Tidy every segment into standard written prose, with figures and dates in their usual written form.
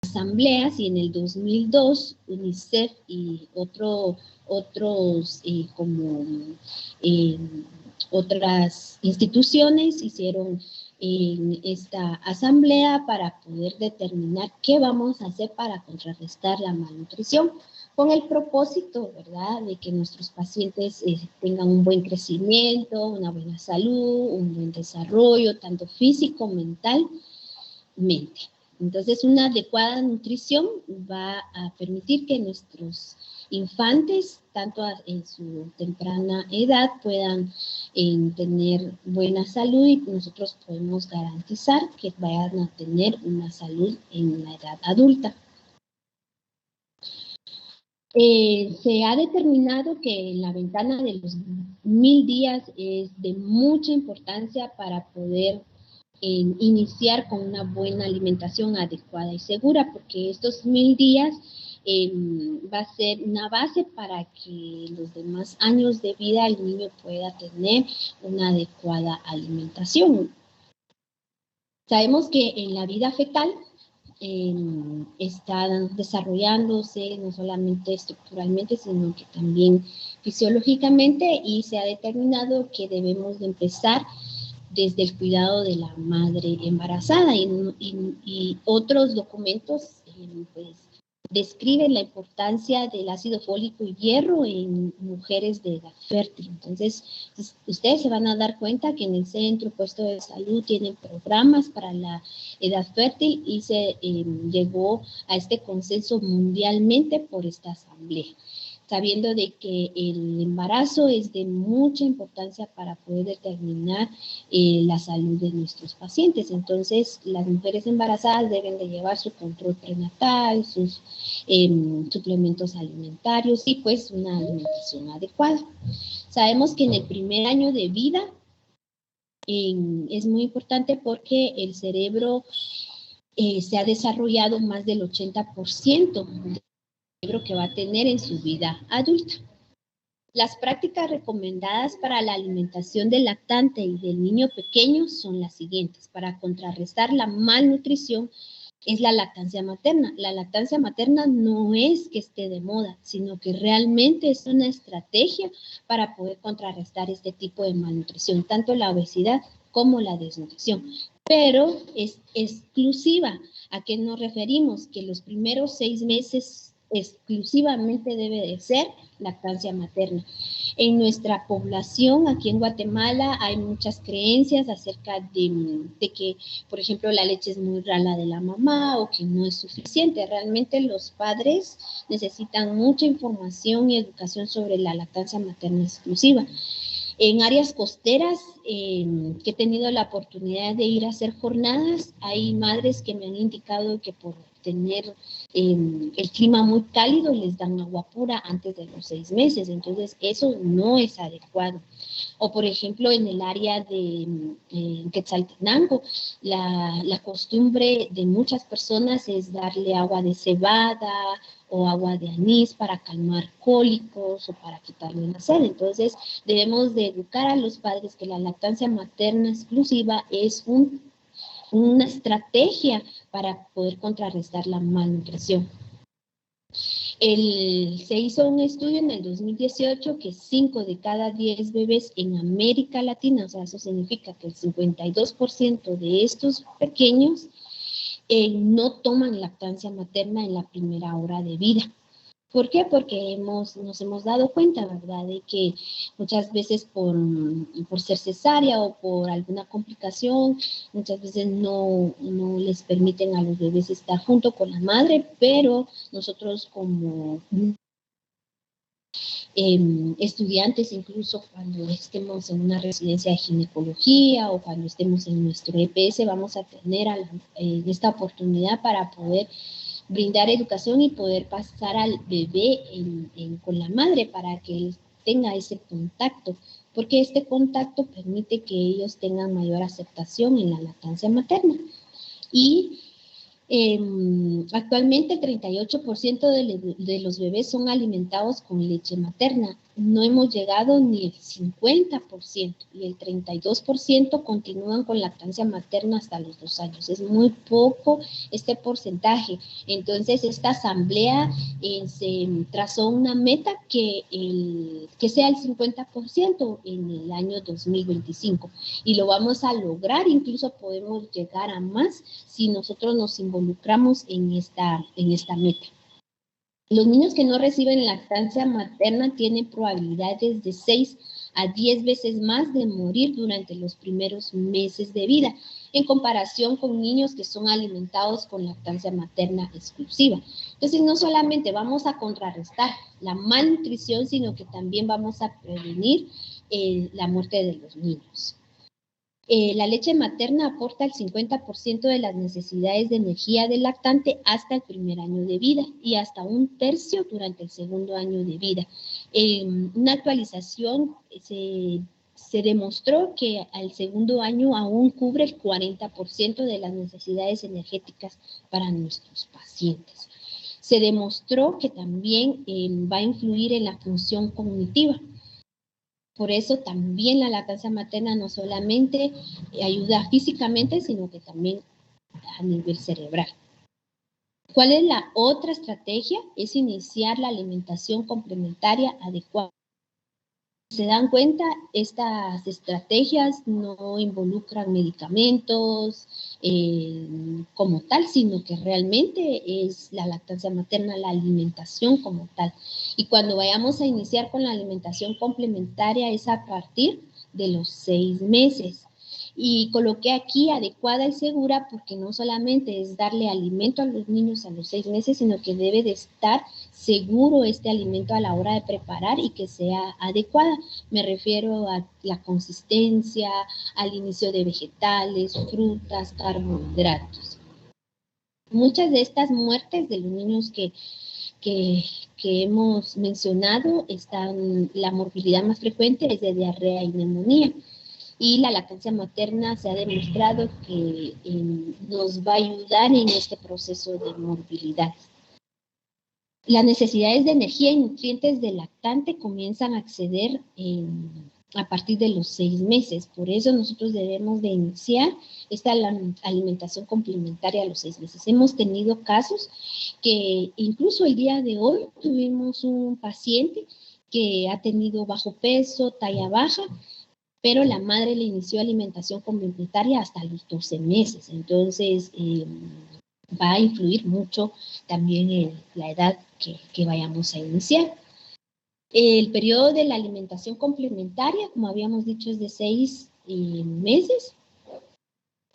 asambleas, y en el 2002 UNICEF y otros otras instituciones hicieron en esta asamblea para poder determinar qué vamos a hacer para contrarrestar la malnutrición, con el propósito, ¿verdad?, de que nuestros pacientes tengan un buen crecimiento, una buena salud, un buen desarrollo, tanto físico, mental, mente. Entonces, una adecuada nutrición va a permitir que nuestros infantes, tanto en su temprana edad, puedan tener buena salud, y nosotros podemos garantizar que vayan a tener una salud en la edad adulta. Se ha determinado que la ventana de los 1000 días es de mucha importancia para poder iniciar con una buena alimentación adecuada y segura, porque estos 1000 días va a ser una base para que los demás años de vida el niño pueda tener una adecuada alimentación. Sabemos que en la vida fetal están desarrollándose no solamente estructuralmente, sino que también fisiológicamente, y se ha determinado que debemos de empezar desde el cuidado de la madre embarazada, y otros documentos pues describen la importancia del ácido fólico y hierro en mujeres de edad fértil. Entonces, ustedes se van a dar cuenta que en el centro puesto de salud tienen programas para la edad fértil, y se llegó a este consenso mundialmente por esta asamblea, sabiendo de que el embarazo es de mucha importancia para poder determinar la salud de nuestros pacientes. Entonces, las mujeres embarazadas deben de llevar su control prenatal, sus suplementos alimentarios y pues una alimentación adecuada. Sabemos que en el primer año de vida es muy importante porque el cerebro se ha desarrollado más del 80% que va a tener en su vida adulta. Las prácticas recomendadas para la alimentación del lactante y del niño pequeño son las siguientes. Para contrarrestar la malnutrición es la lactancia materna. La lactancia materna no es que esté de moda, sino que realmente es una estrategia para poder contrarrestar este tipo de malnutrición, tanto la obesidad como la desnutrición. Pero es exclusiva. ¿A qué nos referimos? Que los primeros 6 meses exclusivamente debe de ser lactancia materna. En nuestra población, aquí en Guatemala, hay muchas creencias acerca de que, por ejemplo, la leche es muy rala de la mamá o que no es suficiente. Realmente los padres necesitan mucha información y educación sobre la lactancia materna exclusiva. En áreas costeras, que he tenido la oportunidad de ir a hacer jornadas, hay madres que me han indicado que por tener el clima muy cálido les dan agua pura antes de los 6 meses, entonces eso no es adecuado. O por ejemplo en el área de Quetzaltenango, la costumbre de muchas personas es darle agua de cebada o agua de anís para calmar cólicos o para quitarle la sed. Entonces debemos de educar a los padres que la lactancia materna exclusiva es una estrategia para poder contrarrestar la malnutrición. Se hizo un estudio en el 2018 que 5 de cada 10 bebés en América Latina, o sea, eso significa que el 52% de estos pequeños no toman lactancia materna en la primera hora de vida. ¿Por qué? Porque nos hemos dado cuenta, ¿verdad?, de que muchas veces por ser cesárea o por alguna complicación, muchas veces no les permiten a los bebés estar junto con la madre, pero nosotros como estudiantes, incluso cuando estemos en una residencia de ginecología o cuando estemos en nuestro EPS, vamos a tener esta oportunidad para poder brindar educación y poder pasar al bebé con la madre para que él tenga ese contacto, porque este contacto permite que ellos tengan mayor aceptación en la lactancia materna. Y actualmente el 38% de los bebés son alimentados con leche materna. no hemos llegado ni el 50% y el 32% continúan con lactancia materna hasta los 2 años. Es muy poco este porcentaje. Entonces, esta asamblea se trazó una meta que sea el 50% en el año 2025 y lo vamos a lograr, incluso podemos llegar a más si nosotros nos involucramos en esta meta. Los niños que no reciben lactancia materna tienen probabilidades de 6 a 10 veces más de morir durante los primeros meses de vida, en comparación con niños que son alimentados con lactancia materna exclusiva. Entonces, no solamente vamos a contrarrestar la malnutrición, sino que también vamos a prevenir la muerte de los niños. La leche materna aporta el 50% de las necesidades de energía del lactante hasta el primer año de vida y hasta 1/3 durante el segundo año de vida. Una actualización se demostró que al segundo año aún cubre el 40% de las necesidades energéticas para nuestros pacientes. Se demostró que también va a influir en la función cognitiva. Por eso también la lactancia materna no solamente ayuda físicamente, sino que también a nivel cerebral. ¿Cuál es la otra estrategia? Es iniciar la alimentación complementaria adecuada. Se dan cuenta, estas estrategias no involucran medicamentos como tal, sino que realmente es la lactancia materna, la alimentación como tal. Y cuando vayamos a iniciar con la alimentación complementaria es a partir de los 6 meses. Y coloqué aquí adecuada y segura porque no solamente es darle alimento a los niños a los 6 meses, sino que debe de estar seguro este alimento a la hora de preparar y que sea adecuada. Me refiero a la consistencia, al inicio de vegetales, frutas, carbohidratos. Muchas de estas muertes de los niños que hemos mencionado, la morbilidad más frecuente es de diarrea y neumonía. Y la lactancia materna se ha demostrado que nos va a ayudar en este proceso de morbilidad. Las necesidades de energía y nutrientes del lactante comienzan a acceder a partir de los 6 meses. Por eso nosotros debemos de iniciar esta alimentación complementaria a los 6 meses. Hemos tenido casos que incluso el día de hoy tuvimos un paciente que ha tenido bajo peso, talla baja, pero la madre le inició alimentación complementaria hasta los 12 meses. Entonces, va a influir mucho también en la edad que vayamos a iniciar. El periodo de la alimentación complementaria, como habíamos dicho, es de 6 meses.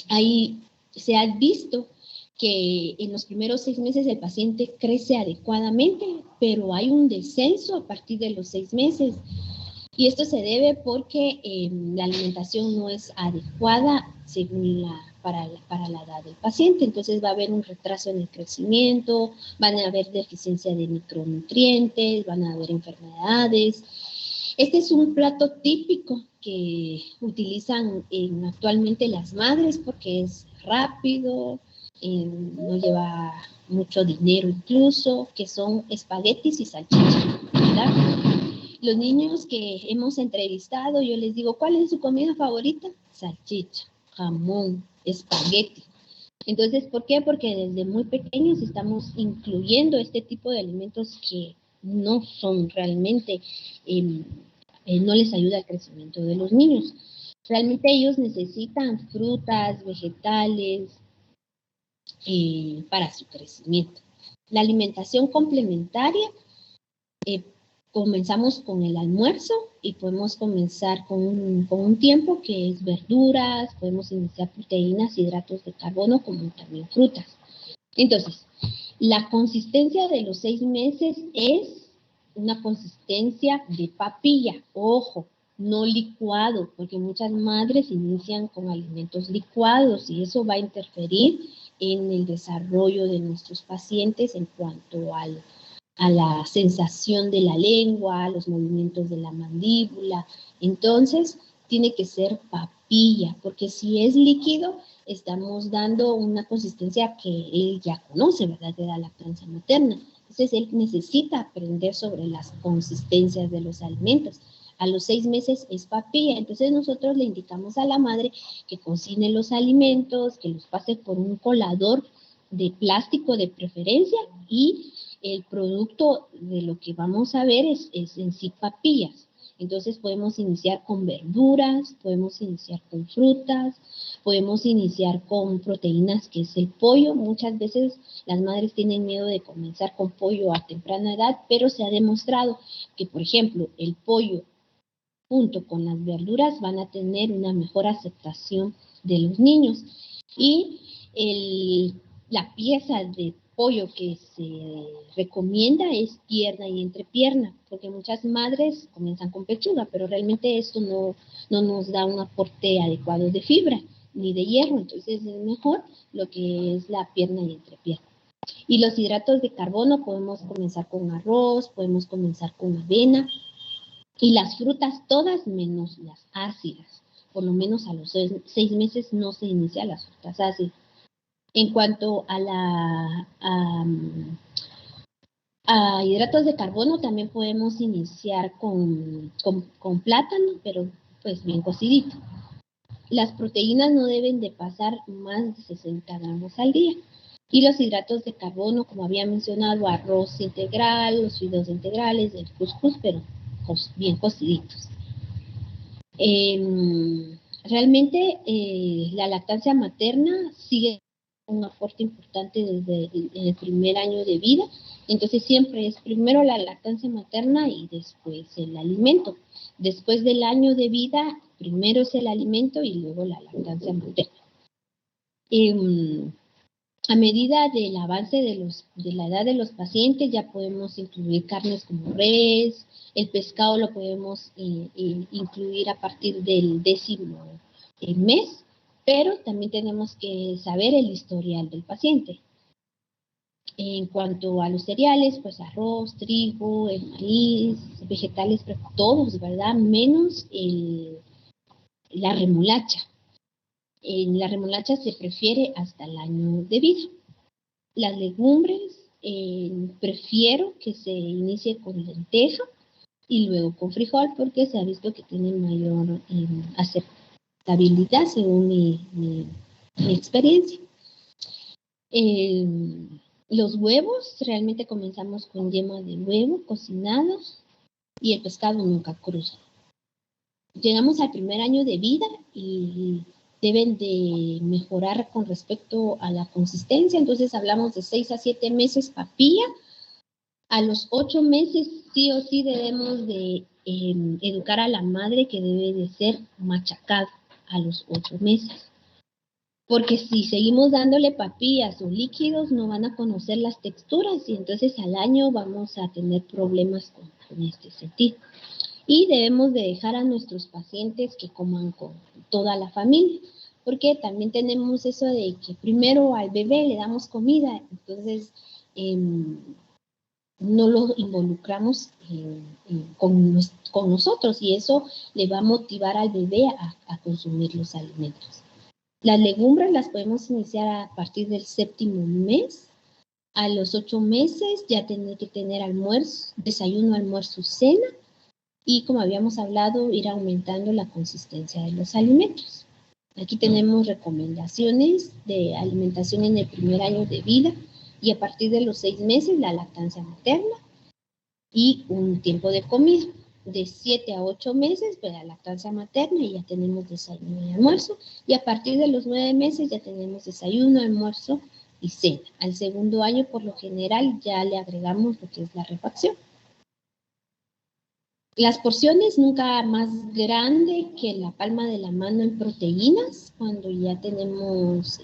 Ahí se ha visto que en los primeros 6 meses el paciente crece adecuadamente, pero hay un descenso a partir de los 6 meses. Y esto se debe porque la alimentación no es adecuada según para la edad del paciente. Entonces va a haber un retraso en el crecimiento, van a haber deficiencia de micronutrientes, van a haber enfermedades. Este es un plato típico que utilizan actualmente las madres porque es rápido, no lleva mucho dinero incluso, que son espaguetis y salchichas, ¿verdad? Los niños que hemos entrevistado, yo les digo, ¿cuál es su comida favorita? Salchicha, jamón, espagueti. Entonces, ¿por qué? Porque desde muy pequeños estamos incluyendo este tipo de alimentos que no son realmente, no les ayuda al crecimiento de los niños. Realmente ellos necesitan frutas, vegetales para su crecimiento. La alimentación complementaria, comenzamos con el almuerzo y podemos comenzar con un tiempo que es verduras, podemos iniciar proteínas, hidratos de carbono, como también frutas. Entonces, la consistencia de los 6 meses es una consistencia de papilla, ojo, no licuado, porque muchas madres inician con alimentos licuados y eso va a interferir en el desarrollo de nuestros pacientes en cuanto a la sensación de la lengua, a los movimientos de la mandíbula. Entonces, tiene que ser papilla, porque si es líquido, estamos dando una consistencia que él ya conoce, ¿verdad? De la lactancia materna. Entonces él necesita aprender sobre las consistencias de los alimentos. A los 6 meses es papilla, entonces nosotros le indicamos a la madre que cocine los alimentos, que los pase por un colador de plástico de preferencia, y el producto de lo que vamos a ver es en sí papillas. Entonces podemos iniciar con verduras, podemos iniciar con frutas, podemos iniciar con proteínas, que es el pollo. Muchas veces las madres tienen miedo de comenzar con pollo a temprana edad, pero se ha demostrado que, por ejemplo, el pollo junto con las verduras van a tener una mejor aceptación de los niños. Y la pieza de pollo que se recomienda es pierna y entrepierna, porque muchas madres comienzan con pechuga, pero realmente esto no nos da un aporte adecuado de fibra ni de hierro, entonces es mejor lo que es la pierna y entrepierna. Y los hidratos de carbono podemos comenzar con arroz, podemos comenzar con avena, y las frutas todas menos las ácidas. Por lo menos a los 6 meses no se inician las frutas ácidas. En cuanto a hidratos de carbono, también podemos iniciar con plátano, pero pues bien cocidito. Las proteínas no deben de pasar más de 60 gramos al día. Y los hidratos de carbono, como había mencionado, arroz integral, los fideos integrales, el cuscús, pero bien cociditos. Realmente la lactancia materna sigue un aporte importante desde el primer año de vida. Entonces siempre es primero la lactancia materna y después el alimento. Después del año de vida, primero es el alimento y luego la lactancia materna. A medida del avance de la edad de los pacientes, ya podemos incluir carnes como res, el pescado lo podemos incluir a partir del 10º mes, pero también tenemos que saber el historial del paciente. En cuanto a los cereales, pues arroz, trigo, el maíz, vegetales, todos, ¿verdad? Menos la remolacha. En la remolacha se prefiere hasta el año de vida. Las legumbres, prefiero que se inicie con lenteja y luego con frijol, porque se ha visto que tienen mayor aceptabilidad según mi experiencia. Los huevos, realmente comenzamos con yema de huevo cocinados, y el pescado nunca cruza. Llegamos al primer año de vida y deben de mejorar con respecto a la consistencia. Entonces hablamos de 6 a 7 meses papilla. A los 8 meses sí o sí debemos de educar a la madre que debe de ser machacado a los 8 meses. Porque si seguimos dándole papillas o líquidos, no van a conocer las texturas, y entonces al año vamos a tener problemas con este sentido. Y debemos de dejar a nuestros pacientes que coman con toda la familia, porque también tenemos eso de que primero al bebé le damos comida, entonces no lo involucramos con nosotros, y eso le va a motivar al bebé a consumir los alimentos. Las legumbres las podemos iniciar a partir del 7º mes. A los 8 meses ya tiene que tener almuerzo, desayuno, almuerzo, cena, y como habíamos hablado, ir aumentando la consistencia de los alimentos. Aquí tenemos recomendaciones de alimentación en el primer año de vida, y a partir de los 6 meses la lactancia materna y un tiempo de comida. De 7 a 8 meses, pues la lactancia materna, y ya tenemos desayuno y almuerzo, y a partir de los 9 meses ya tenemos desayuno, almuerzo y cena. Al segundo año, por lo general, ya le agregamos lo que es la refacción. Las porciones nunca más grande que la palma de la mano en proteínas, cuando ya tenemos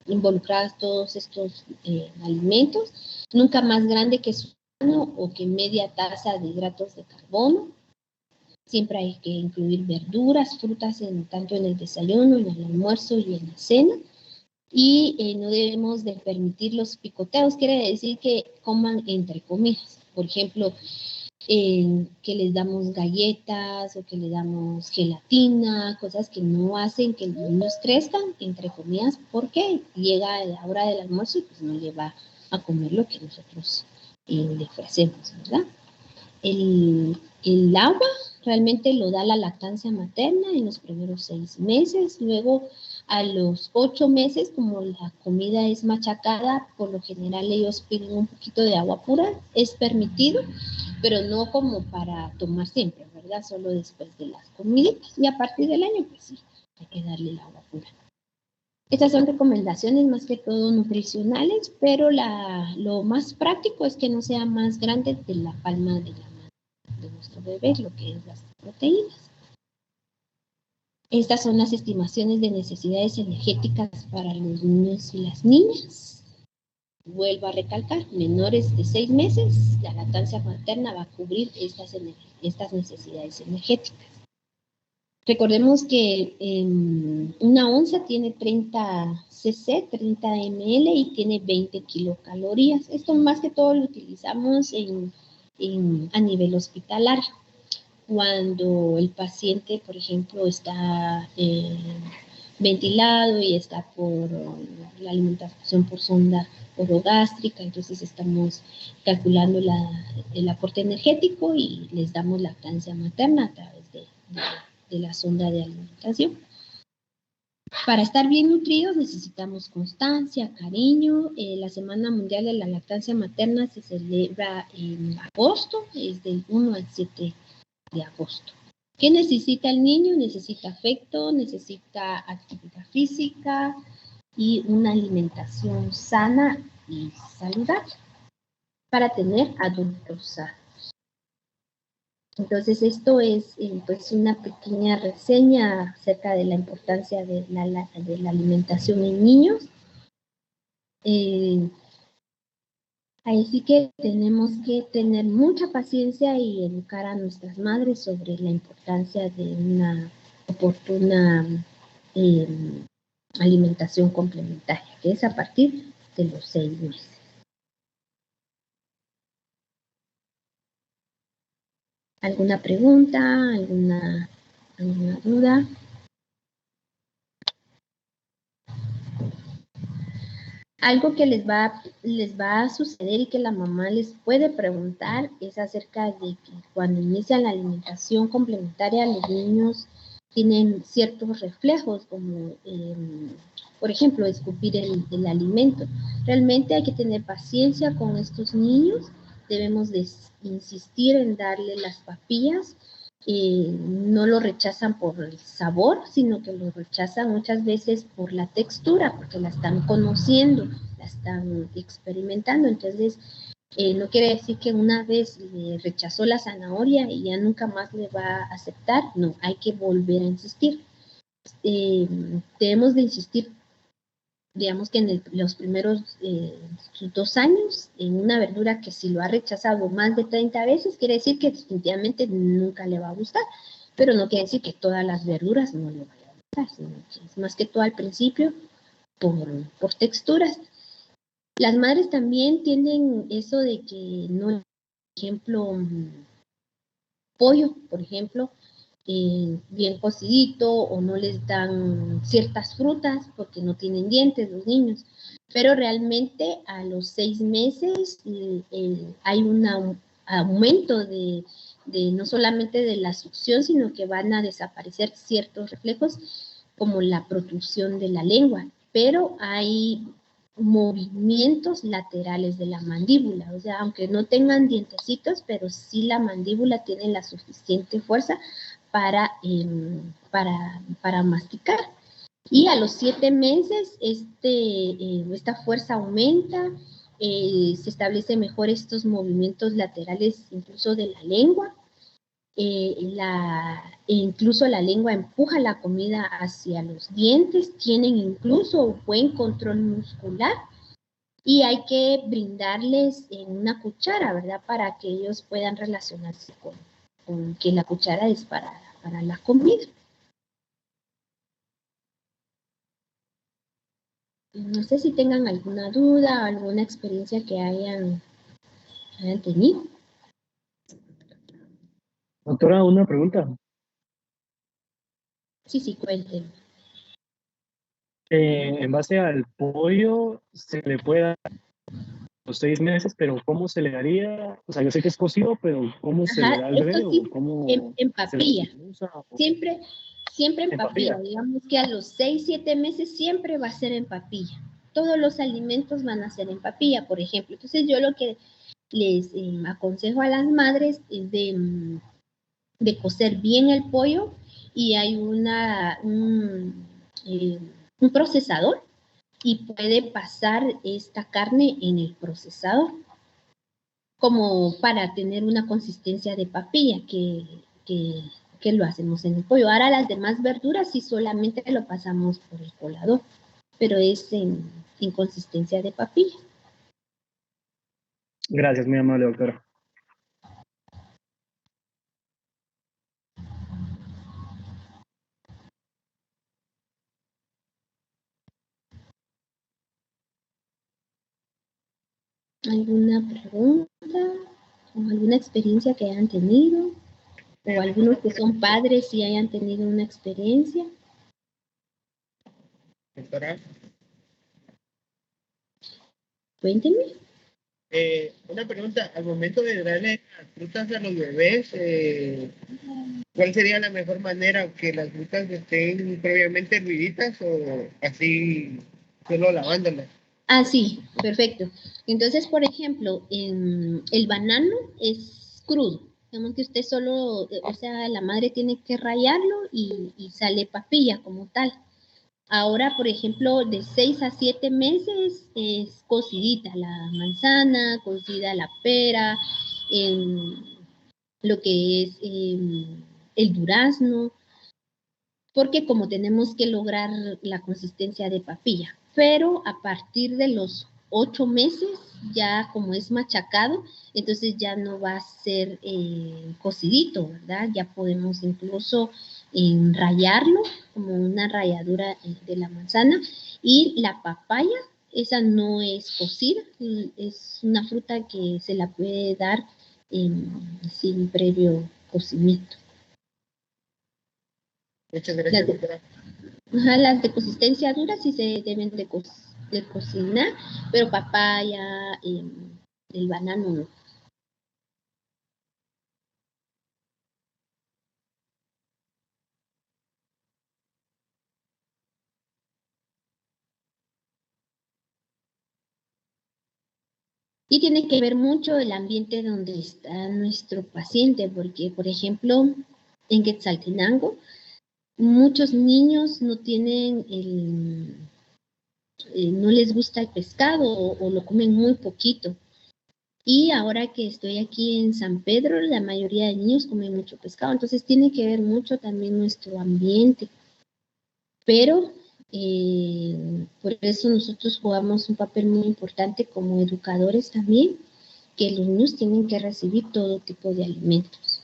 involucradas todos estos alimentos, nunca más grande que su mano o que media taza de hidratos de carbono. Siempre hay que incluir verduras, frutas, tanto en el desayuno, en el almuerzo y en la cena. Y no debemos de permitir los picoteos, quiere decir que coman entre comidas. Por ejemplo, que les damos galletas o que le damos gelatina, cosas que no hacen que los niños crezcan, entre comidas, porque llega la hora del almuerzo y pues no le va a comer lo que nosotros le ofrecemos, ¿verdad? El agua realmente lo da la lactancia materna en los primeros 6 meses, luego a los 8 meses, como la comida es machacada, por lo general ellos piden un poquito de agua pura, es permitido, pero no como para tomar siempre, ¿verdad? Solo después de las comidas y a partir del año, pues sí, hay que darle el agua pura. Estas son recomendaciones más que todo nutricionales, pero lo más práctico es que no sea más grande de la palma de la mano de nuestro bebé, lo que es las proteínas. Estas son las estimaciones de necesidades energéticas para los niños y las niñas. Vuelvo a recalcar, menores de 6 meses, la lactancia materna va a cubrir estas necesidades energéticas. Recordemos que una onza tiene 30 cc, 30 ml y tiene 20 kilocalorías. Esto más que todo lo utilizamos a nivel hospitalario. Cuando el paciente, por ejemplo, está ventilado y está por la alimentación por sonda orogástrica, entonces estamos calculando el aporte energético y les damos lactancia materna a través de la sonda de alimentación. Para estar bien nutridos necesitamos constancia, cariño. La Semana Mundial de la Lactancia Materna se celebra en agosto, es del 1 al 7 de agosto. ¿Qué necesita el niño? Necesita afecto, necesita actividad física y una alimentación sana y saludable para tener adultos sanos. Entonces esto es pues una pequeña reseña acerca de la importancia de la alimentación en niños. Así que tenemos que tener mucha paciencia y educar a nuestras madres sobre la importancia de una oportuna alimentación complementaria, que es a partir de los 6 meses. ¿Alguna pregunta? ¿Alguna duda? Algo que les va a suceder y que la mamá les puede preguntar es acerca de que cuando inician la alimentación complementaria los niños tienen ciertos reflejos como, por ejemplo, escupir el alimento. Realmente hay que tener paciencia con estos niños, debemos de insistir en darle las papillas. No lo rechazan por el sabor, sino que lo rechazan muchas veces por la textura, porque la están conociendo, la están experimentando. Entonces, no quiere decir que una vez le rechazó la zanahoria y ya nunca más le va a aceptar. No, hay que volver a insistir. Debemos de insistir, digamos que en los primeros 2 años, en una verdura que si lo ha rechazado más de 30 veces, quiere decir que definitivamente nunca le va a gustar, pero no quiere decir que todas las verduras no le vayan a gustar, sino que es más que todo al principio por texturas. Las madres también tienen eso de que no, por ejemplo, pollo, por ejemplo, bien cocidito o no les dan ciertas frutas porque no tienen dientes los niños. Pero realmente a los 6 meses hay un aumento de no solamente de la succión, sino que van a desaparecer ciertos reflejos como la protrusión de la lengua. Pero hay movimientos laterales de la mandíbula, o sea, aunque no tengan dientecitos, pero sí la mandíbula tiene la suficiente fuerza para masticar. Y a los 7 meses esta fuerza aumenta, se establecen mejor estos movimientos laterales incluso de la lengua, incluso la lengua empuja la comida hacia los dientes, tienen incluso buen control muscular y hay que brindarles en una cuchara, ¿verdad? Para que ellos puedan relacionarse con que la cuchara es para la comida. No sé si tengan alguna duda, alguna experiencia que hayan tenido. Doctora, una pregunta. Sí, cuenten. En base al pollo, ¿se le puede dar los 6 meses, pero ¿cómo se le daría? O sea, yo sé que es cocido, pero ¿cómo se le Ajá, da al esto bebé o sí, cómo en se le papilla. usa Siempre, siempre en en papilla. papilla? Digamos que a los 6, 7 meses siempre va a ser en papilla. Todos los alimentos van a ser en papilla, por ejemplo. Entonces yo lo que les aconsejo a las madres es de cocer bien el pollo y hay un procesador y puede pasar esta carne en el procesador como para tener una consistencia de papilla que, que lo hacemos en el pollo. Ahora las demás verduras sí solamente lo pasamos por el colador, pero es en consistencia de papilla. Gracias, muy amable, doctora. ¿Alguna pregunta o alguna experiencia que hayan tenido? O algunos que son padres y hayan tenido una experiencia. Doctora, Cuéntenme. una pregunta, al momento de darle las frutas a los bebés, ¿cuál sería la mejor manera? ¿Que las frutas estén previamente herviditas o así solo lavándolas? Ah, sí, perfecto. Entonces, por ejemplo, el banano es crudo. Digamos que usted solo, o sea, la madre tiene que rallarlo y sale papilla como tal. Ahora, por ejemplo, de 6 a 7 meses es cocidita la manzana, cocida la pera, lo que es el durazno, porque como tenemos que lograr la consistencia de papilla, pero a partir de los 8 meses, ya como es machacado, entonces ya no va a ser cocidito, ¿verdad? Ya podemos incluso rallarlo como una ralladura de la manzana y la papaya, esa no es cocida, es una fruta que se la puede dar sin previo cocimiento. Muchas gracias, doctora. Ajá, las de consistencia dura sí se deben de cocinar, pero papaya, el banano no. Y tiene que ver mucho el ambiente donde está nuestro paciente, porque, por ejemplo, en Quetzaltenango, muchos niños no tienen no les gusta el pescado o lo comen muy poquito. Y ahora que estoy aquí en San Pedro, la mayoría de niños comen mucho pescado, entonces tiene que ver mucho también nuestro ambiente. Pero por eso nosotros jugamos un papel muy importante como educadores también, que los niños tienen que recibir todo tipo de alimentos.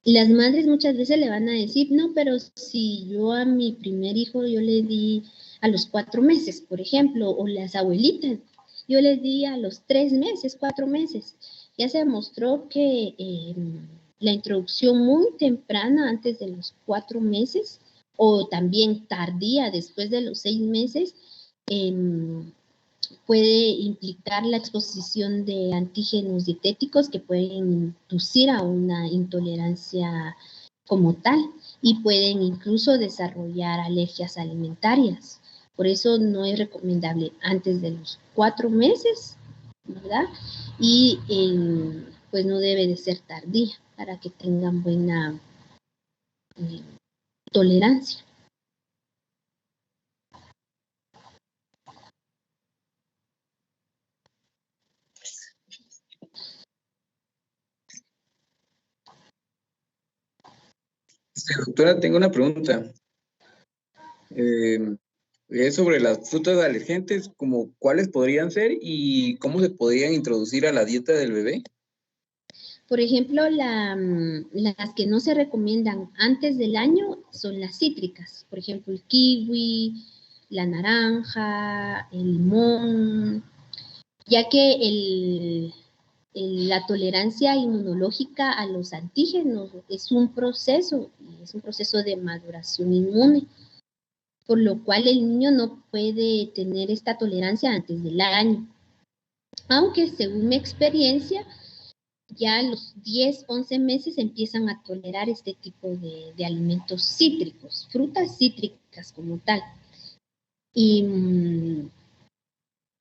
Las madres muchas veces le van a decir, no, pero si yo a mi primer hijo yo le di a los 4 meses, por ejemplo, o las abuelitas, yo les di a los 3 meses, 4 meses. Ya se demostró que la introducción muy temprana, antes de los 4 meses, o también tardía, después de los 6 meses, eh, puede implicar la exposición de antígenos dietéticos que pueden inducir a una intolerancia como tal y pueden incluso desarrollar alergias alimentarias. Por eso no es recomendable antes de los 4 meses, ¿verdad? Y pues no debe de ser tardía para que tengan buena eh, tolerancia. Doctora, tengo una pregunta. Es sobre las frutas alergentes, como cuáles podrían ser y cómo se podrían introducir a la dieta del bebé. Por ejemplo, las que no se recomiendan antes del año son las cítricas. Por ejemplo, el kiwi, la naranja, el limón, ya que la tolerancia inmunológica a los antígenos es un proceso de maduración inmune, por lo cual el niño no puede tener esta tolerancia antes del año. Aunque según mi experiencia, ya a los 10, 11 meses empiezan a tolerar este tipo de alimentos cítricos, frutas cítricas como tal. Y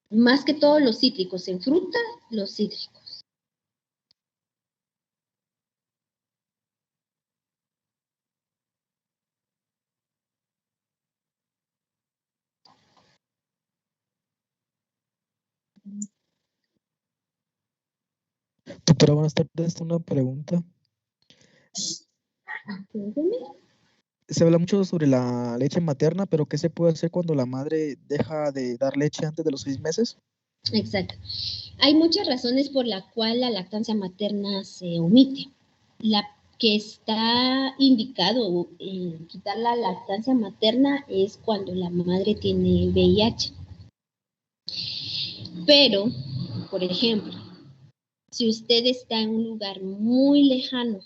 más que todo los cítricos, en fruta, los cítricos. Doctora, buenas tardes. Una pregunta. Cuénteme. Se habla mucho sobre la leche materna, pero ¿qué se puede hacer cuando la madre deja de dar leche antes de los 6 meses? Exacto. Hay muchas razones por la cual la lactancia materna se omite. La que está indicado quitar la lactancia materna es cuando la madre tiene VIH. Pero, por ejemplo, si usted está en un lugar muy lejano,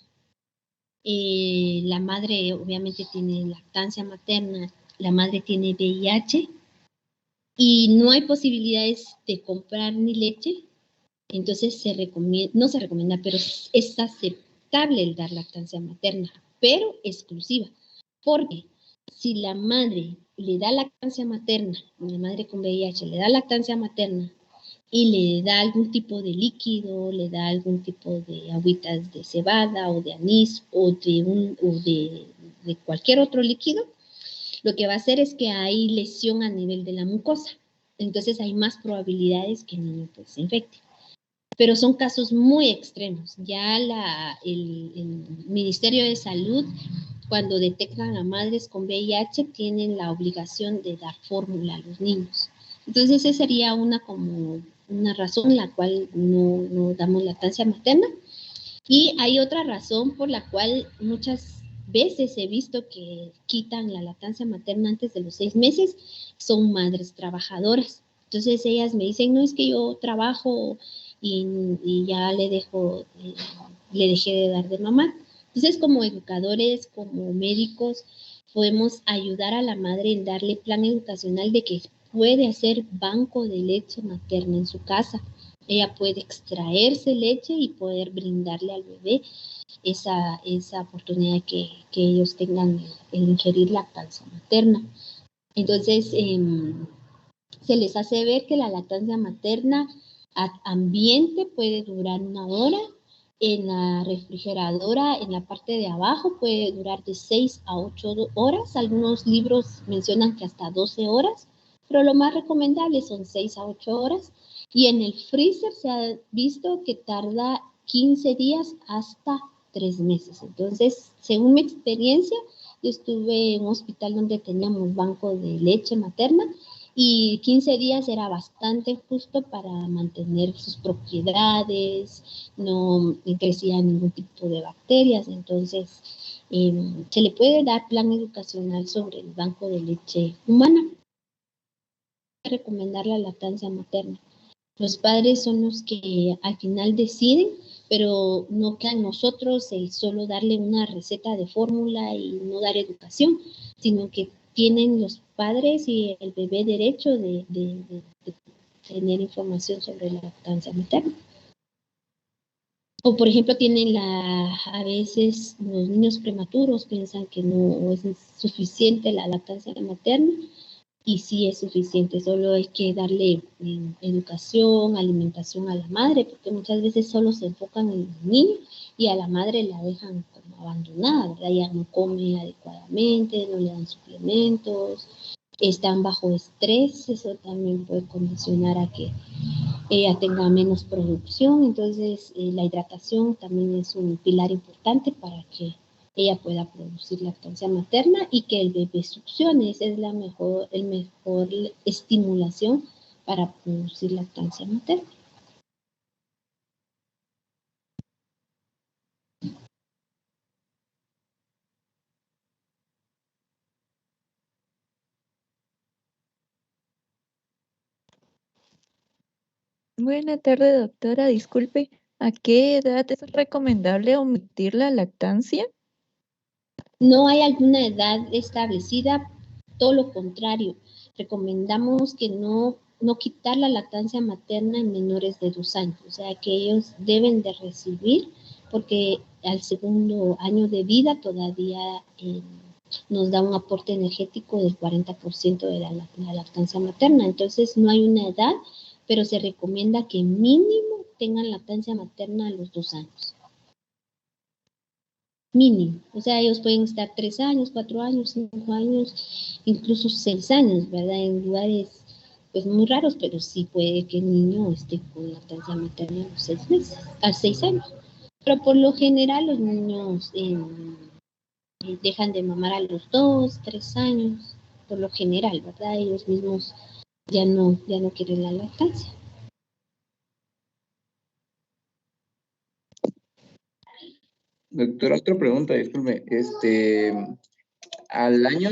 la madre obviamente tiene lactancia materna, la madre tiene VIH y no hay posibilidades de comprar ni leche, entonces no se recomienda, pero es aceptable el dar lactancia materna, pero exclusiva. Porque si la madre le da lactancia materna, la madre con VIH le da lactancia materna y le da algún tipo de líquido, le da algún tipo de agüitas de cebada o de anís o de cualquier otro líquido, lo que va a hacer es que hay lesión a nivel de la mucosa. Entonces hay más probabilidades que el niño pues, se infecte. Pero son casos muy extremos. Ya el Ministerio de Salud, cuando detectan a madres con VIH, tienen la obligación de dar fórmula a los niños. Entonces, esa sería como una razón en la cual no damos lactancia materna. Y hay otra razón por la cual muchas veces he visto que quitan la lactancia materna antes de los 6 meses, son madres trabajadoras. Entonces ellas me dicen, no es que yo trabajo y ya le dejé de dar de mamá. Entonces como educadores, como médicos, podemos ayudar a la madre en darle plan educacional de que puede hacer banco de leche materna en su casa. Ella puede extraerse leche y poder brindarle al bebé esa oportunidad que ellos tengan en ingerir lactancia materna. Entonces, se les hace ver que la lactancia materna a ambiente puede durar 1 hora, en la refrigeradora, en la parte de abajo, puede durar de 6 a 8 horas. Algunos libros mencionan que hasta 12 horas, pero lo más recomendable son 6 a 8 horas. Y en el freezer se ha visto que tarda 15 días hasta 3 meses. Entonces, según mi experiencia, yo estuve en un hospital donde teníamos banco de leche materna y 15 días era bastante justo para mantener sus propiedades, no crecía ningún tipo de bacterias, entonces se le puede dar plan educacional sobre el banco de leche humana. Recomendar la lactancia materna. Los padres son los que al final deciden, pero no queda en nosotros el solo darle una receta de fórmula y no dar educación, sino que tienen los padres y el bebé derecho de tener información sobre la lactancia materna. O por ejemplo a veces los niños prematuros piensan que no es suficiente la lactancia materna y sí es suficiente, solo hay que darle educación, alimentación a la madre, porque muchas veces solo se enfocan en el niño y a la madre la dejan como abandonada, ¿verdad? Ella no come adecuadamente, no le dan suplementos, están bajo estrés, eso también puede condicionar a que ella tenga menos producción, entonces la hidratación también es un pilar importante para que ella pueda producir lactancia materna y que el bebé succione. Esa es el mejor estimulación para producir lactancia materna. Buenas tardes, doctora. Disculpe, ¿A qué edad es recomendable omitir la lactancia? No hay alguna edad establecida, todo lo contrario. Recomendamos que no quitar la lactancia materna en menores de 2 años, o sea que ellos deben de recibir, porque al segundo año de vida todavía nos da un aporte energético del 40% de la lactancia materna. Entonces no hay una edad, pero se recomienda que mínimo tengan lactancia materna a los 2 años. Mínimo. O sea, ellos pueden estar 3 años, 4 años, 5 años, incluso 6 años, ¿verdad? En lugares pues muy raros, pero sí puede que el niño esté con lactancia materna a los 6 meses, a 6 años. Pero por lo general los niños dejan de mamar a los 2, 3 años, por lo general, ¿verdad? Ellos mismos ya no quieren la lactancia. Doctora, otra pregunta, disculpe. ¿Al año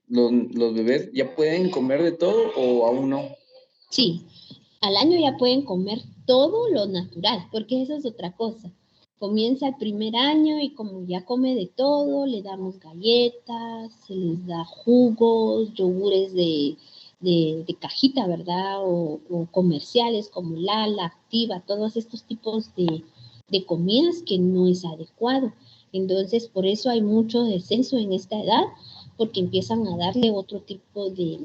los bebés ya pueden comer de todo o aún no? Sí, al año ya pueden comer todo lo natural, porque eso es otra cosa. Comienza el primer año y como ya come de todo, le damos galletas, se les da jugos, yogures de cajita, ¿verdad? O comerciales como Lala, Activa, todos estos tipos de comidas que no es adecuado. Entonces, por eso hay mucho descenso en esta edad, porque empiezan a darle otro tipo de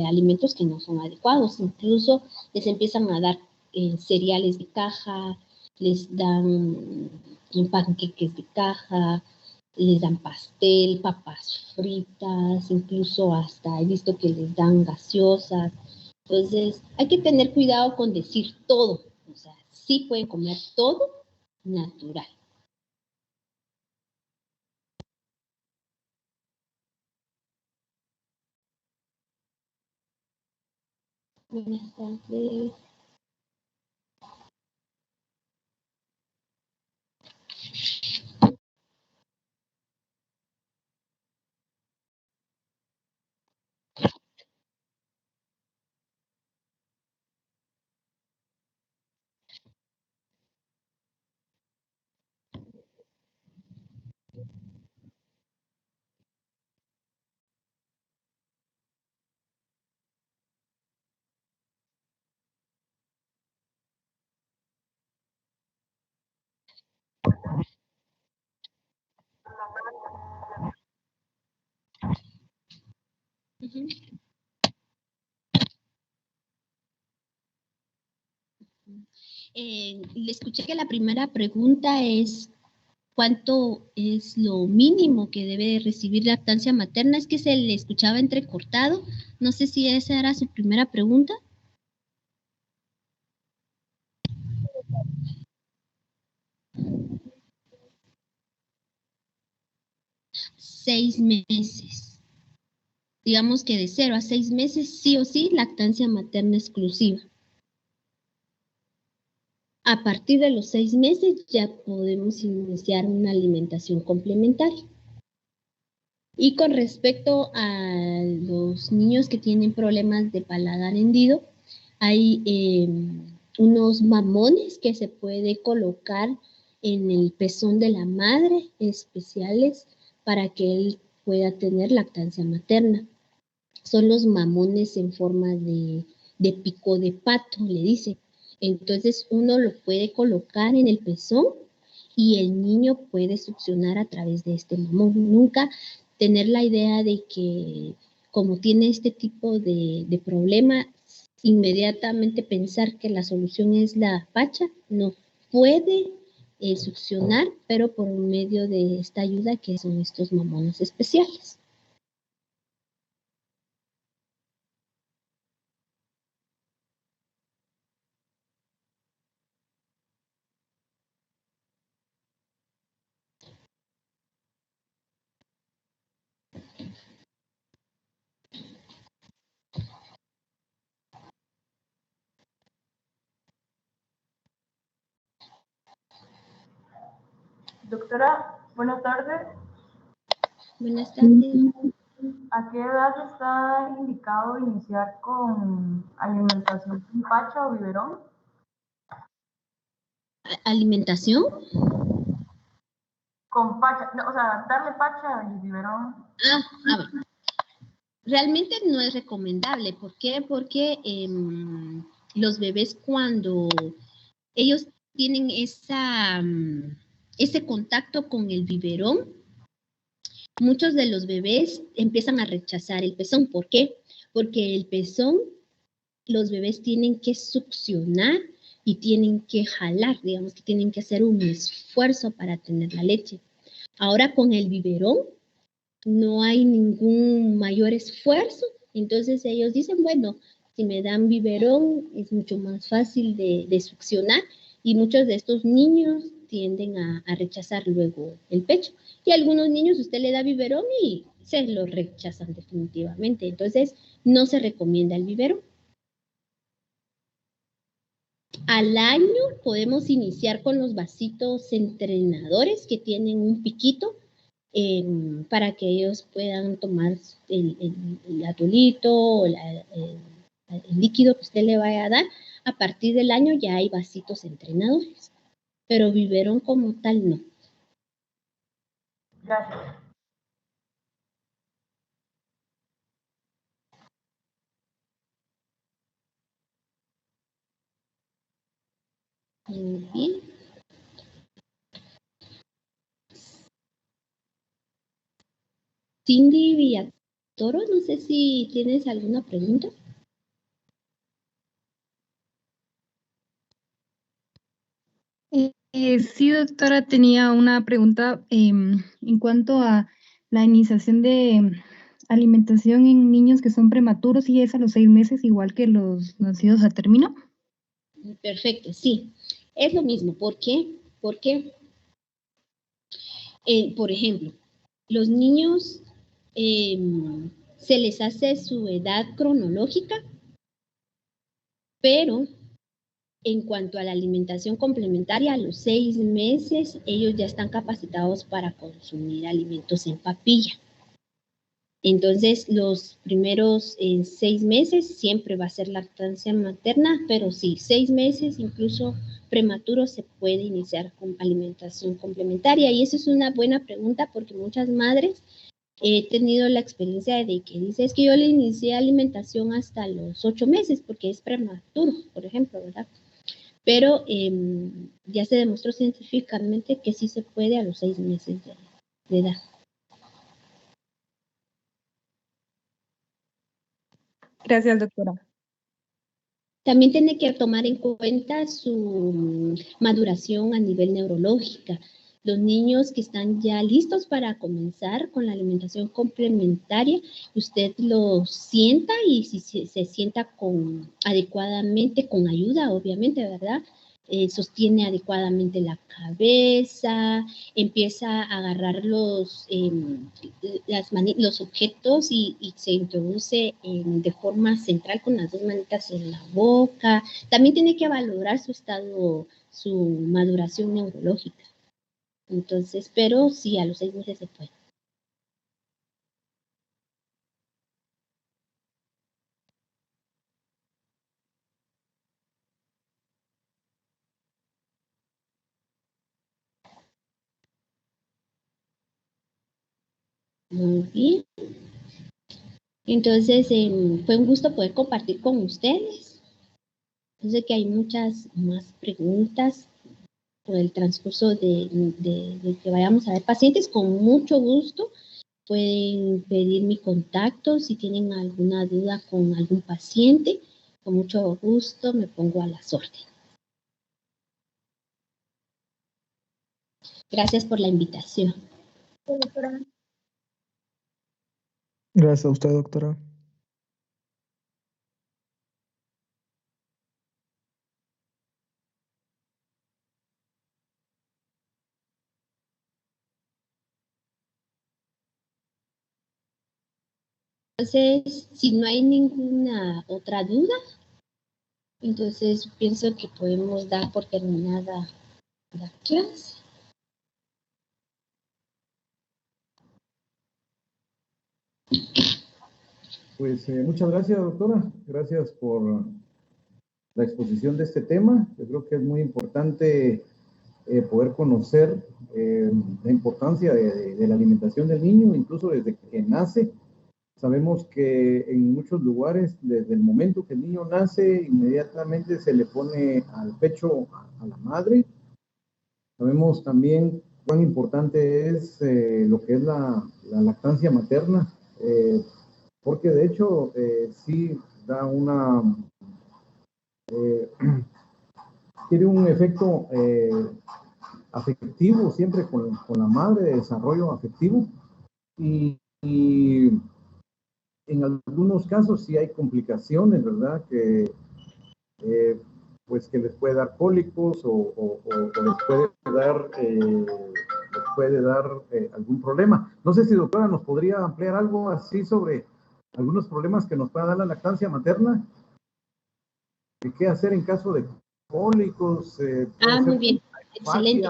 alimentos que no son adecuados. Incluso les empiezan a dar cereales de caja, les dan panqueques de caja, les dan pastel, papas fritas, incluso hasta he visto que les dan gaseosas. Entonces, hay que tener cuidado con decir todo. O sea, sí pueden comer todo natural. Buenas tardes. Uh-huh. Le escuché que la primera pregunta es ¿cuánto es lo mínimo que debe recibir lactancia materna? Es que se le escuchaba entrecortado. No sé si esa era su primera pregunta. 6 meses. Digamos que de 0 a 6 meses, sí o sí, lactancia materna exclusiva. A partir de los 6 meses ya podemos iniciar una alimentación complementaria. Y con respecto a los niños que tienen problemas de paladar hendido, hay unos mamones que se puede colocar en el pezón de la madre, especiales para que él pueda tener lactancia materna. Son los mamones en forma de pico de pato, le dice. Entonces uno lo puede colocar en el pezón y el niño puede succionar a través de este mamón. Nunca tener la idea de que como tiene este tipo de problema, inmediatamente pensar que la solución es la pacha. No, puede succionar, pero por medio de esta ayuda que son estos mamones especiales. Doctora, buenas tardes. Buenas tardes. ¿A qué edad está indicado iniciar con alimentación con pacha o biberón? ¿Alimentación? Con pacha, no, o sea, darle pacha y biberón. Bueno. Realmente no es recomendable. ¿Por qué? Porque los bebés cuando ellos tienen ese contacto con el biberón, muchos de los bebés empiezan a rechazar el pezón. ¿Por qué? Porque el pezón, los bebés tienen que succionar y tienen que jalar, digamos que tienen que hacer un esfuerzo para tener la leche. Ahora con el biberón no hay ningún mayor esfuerzo, entonces ellos dicen, bueno, si me dan biberón es mucho más fácil de succionar y muchos de estos niños tienden a rechazar luego el pecho. Y a algunos niños usted le da biberón y se lo rechazan definitivamente, entonces no se recomienda el biberón. Al año podemos iniciar con los vasitos entrenadores que tienen un piquito para que ellos puedan tomar el atolito o el líquido que usted le vaya a dar. A partir del año ya hay vasitos entrenadores, pero biberón como tal no. Gracias. Muy bien. Cindy Villatoro, no sé si tienes alguna pregunta. Sí, doctora, tenía una pregunta en cuanto a la iniciación de alimentación en niños que son prematuros y es a los 6 meses, igual que los nacidos a término. Perfecto, sí, es lo mismo. ¿Por qué? Porque, por ejemplo, los niños se les hace su edad cronológica, pero en cuanto a la alimentación complementaria, a los 6 meses ellos ya están capacitados para consumir alimentos en papilla. Entonces, los primeros 6 meses siempre va a ser lactancia materna, pero sí, 6 meses, incluso prematuro, se puede iniciar con alimentación complementaria. Y eso es una buena pregunta porque muchas madres he tenido la experiencia de que dice, es que yo le inicié alimentación hasta los 8 meses porque es prematuro, por ejemplo, ¿verdad? Pero ya se demostró científicamente que sí se puede a los 6 meses de edad. Gracias, doctora. También tiene que tomar en cuenta su maduración a nivel neurológica. Los niños que están ya listos para comenzar con la alimentación complementaria, usted los sienta y si se sienta adecuadamente, con ayuda, obviamente, ¿verdad? Sostiene adecuadamente la cabeza, empieza a agarrar los objetos y se introduce de forma central con las 2 manitas en la boca. También tiene que valorar su estado, su maduración neurológica. Entonces, pero sí, a los 6 meses se puede. Muy bien. Entonces, fue un gusto poder compartir con ustedes. Yo sé que hay muchas más preguntas por el transcurso de que vayamos a ver pacientes. Con mucho gusto pueden pedir mi contacto si tienen alguna duda con algún paciente. Con mucho gusto me pongo a las órdenes. Gracias por la invitación. Gracias a usted, doctora. Entonces, si no hay ninguna otra duda, entonces pienso que podemos dar por terminada la clase. Pues muchas gracias, doctora. Gracias por la exposición de este tema. Yo creo que es muy importante poder conocer la importancia de la alimentación del niño, incluso desde que nace. Sabemos que en muchos lugares, desde el momento que el niño nace, inmediatamente se le pone al pecho a la madre. Sabemos también cuán importante es lo que es la lactancia materna, porque de hecho sí da tiene un efecto afectivo siempre con la madre, de desarrollo afectivo, y en algunos casos sí hay complicaciones, ¿verdad? Que pues que les puede dar cólicos o les puede dar algún problema. No sé si, doctora, nos podría ampliar algo así sobre algunos problemas que nos pueda dar la lactancia materna. ¿Qué hacer en caso de cólicos? Muy bien, excelente.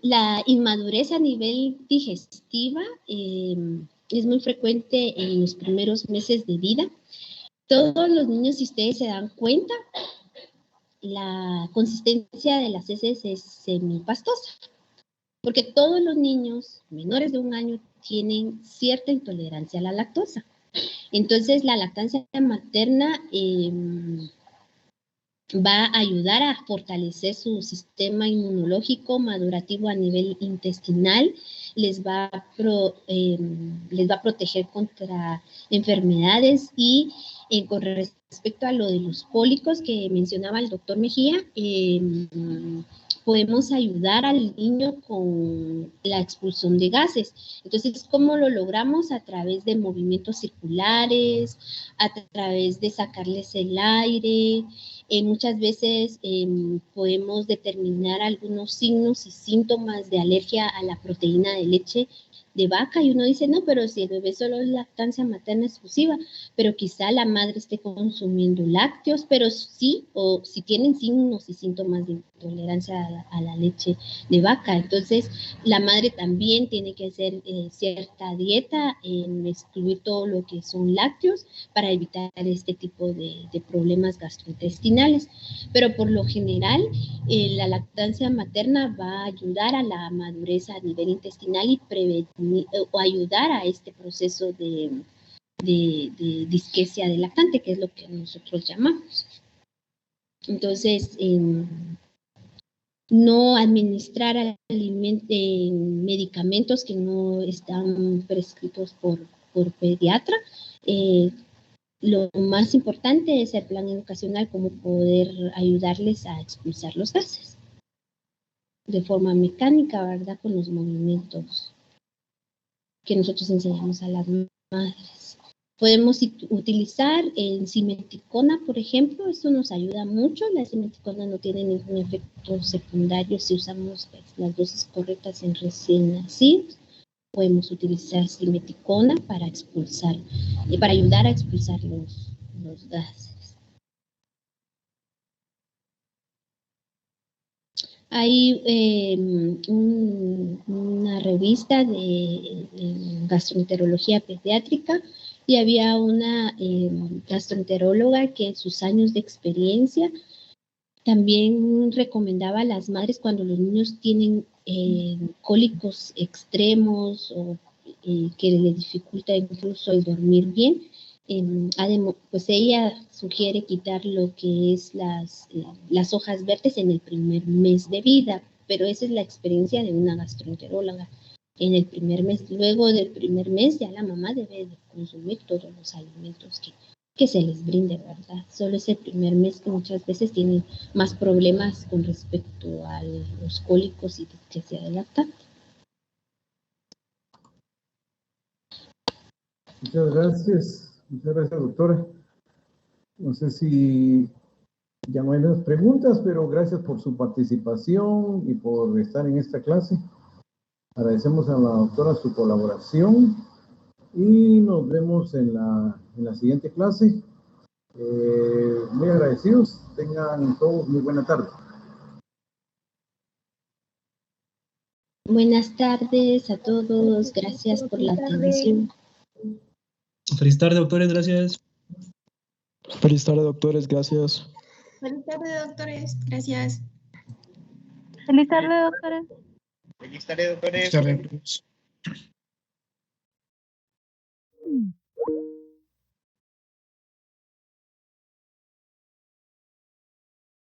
La inmadurez a nivel digestiva es muy frecuente en los primeros meses de vida. Todos los niños, si ustedes se dan cuenta, la consistencia de las heces es semipastosa, porque todos los niños menores de 1 año tienen cierta intolerancia a la lactosa. Entonces, la lactancia materna va a ayudar a fortalecer su sistema inmunológico madurativo a nivel intestinal, les va a proteger contra enfermedades y con respecto a lo de los cólicos que mencionaba el doctor Mejía, podemos ayudar al niño con la expulsión de gases. Entonces, ¿cómo lo logramos? A través de movimientos circulares, a través de sacarles el aire. Muchas veces podemos determinar algunos signos y síntomas de alergia a la proteína de leche de vaca, y uno dice, no, pero si el bebé solo es lactancia materna exclusiva, pero quizá la madre esté consumiendo lácteos, pero sí, o si tienen signos y síntomas de intolerancia a la leche de vaca. Entonces, la madre también tiene que hacer cierta dieta en excluir todo lo que son lácteos para evitar este tipo de problemas gastrointestinales. Pero por lo general, la lactancia materna va a ayudar a la madurez a nivel intestinal y prevenir o ayudar a este proceso de disquesia del lactante, que es lo que nosotros llamamos. Entonces, no administrar medicamentos que no están prescritos por pediatra. Lo más importante es el plan educacional, cómo poder ayudarles a expulsar los gases de forma mecánica, ¿verdad? Con los movimientos que nosotros enseñamos a las madres. Podemos utilizar simeticona, por ejemplo, esto nos ayuda mucho. La simeticona no tiene ningún efecto secundario si usamos las dosis correctas en recién nacidos. Podemos utilizar simeticona para expulsar y para ayudar a expulsar los gases. Hay una revista de gastroenterología pediátrica y había una gastroenteróloga que en sus años de experiencia también recomendaba a las madres cuando los niños tienen cólicos extremos o que les dificulta incluso el dormir bien, pues ella sugiere quitar lo que es las hojas verdes en el primer mes de vida, pero esa es la experiencia de una gastroenteróloga. En el primer mes, luego del primer mes ya la mamá debe de consumir todos los alimentos que se les brinde, ¿verdad? Solo es el primer mes que muchas veces tienen más problemas con respecto a los cólicos y disquesia del lactante. Muchas gracias, doctora. No sé si ya no hay más preguntas, pero gracias por su participación y por estar en esta clase. Agradecemos a la doctora su colaboración y nos vemos en la siguiente clase. Muy agradecidos. Tengan todos muy buena tarde. Buenas tardes a todos. Gracias por la atención. Feliz tarde, doctores. Gracias. Feliz tarde, doctores. Gracias. Feliz tarde, doctores. Gracias. Feliz tarde, doctora. Feliz tarde, doctores. Buenas tardes.